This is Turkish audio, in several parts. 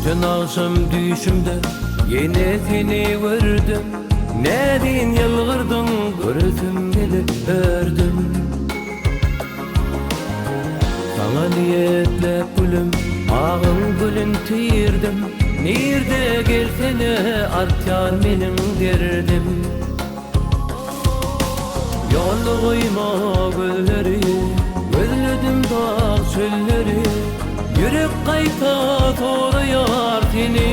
Dün akşam düşümde yine seni gördüm. Nedin yılgırdın görsüm gelip ördüm. Sana niyetle gülüm ağın gülün tiyirdim. Nerede gelsene artar menin derdim. Yollu koyma gülleri, gözledim dağ çölleri. Yürek kayta toruyar seni.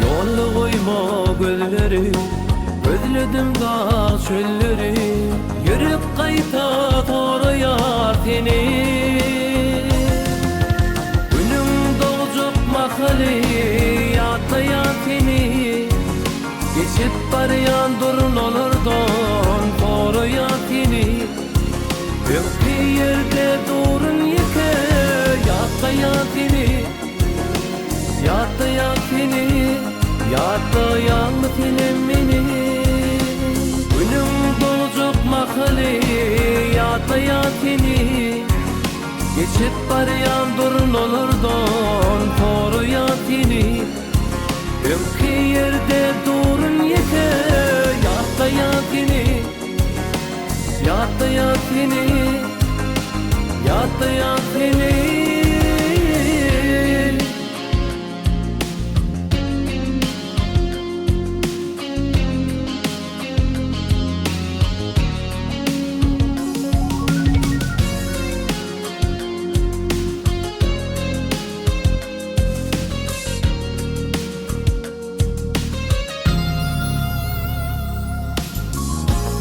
Yollu koyma gülleri, gözledim dağ çölleri. Yürek kayta toruyar seni. Günüm doğacak mahali yatlayan seni. Geçip barayan durun olurdun koruyan seni. Bir yerde durun yeke yatlayan seni. Yatlayan seni, yatlayan senin beni. Günüm dolacak mahali yatlayan seni. Geçip barayan durun olurdun koruyan seni. Bir yerde durun yeke yatlayan seni. Yatlayan seni, yatlayan seni.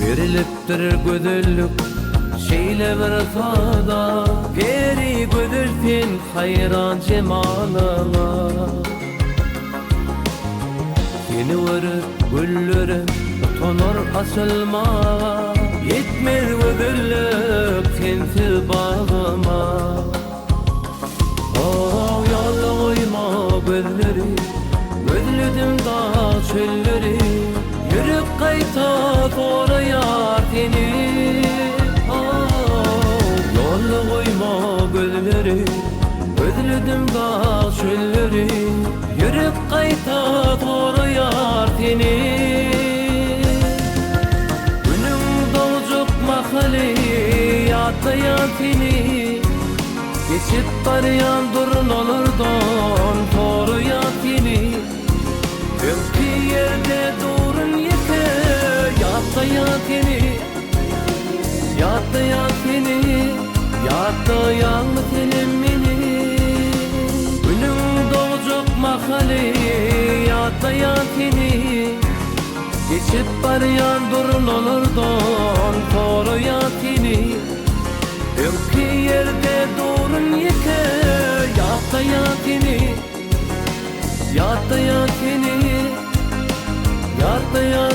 Veriliptir güdüllük şeyle bir sada. Peri güdülsün hayran cemalına. Seni vırıp güllerim utanır asılma. Yetmez güdüllük sensiz bağıma. Oh yollu koyma gözleri, gözledim dağ çölleri. Yürek kayta toruyar seni. Yollu koyma gözleri, gözledim dağ çölleri. Yürek kayta toruyar seni. Günüm doğacak mahali yatlayan seni. Geçip barayan durun olurdun koruyan seni. Bir yerde durun yeke yatlayan seni. Yatlayan seni, yatlayan senin beni. Günüm doğacak mahali yatlayan seni. Geçip barayan durun olurdun koruyan seni. Bir yerde durun yeke yatlayan seni. Yatlayan seni, yatlayan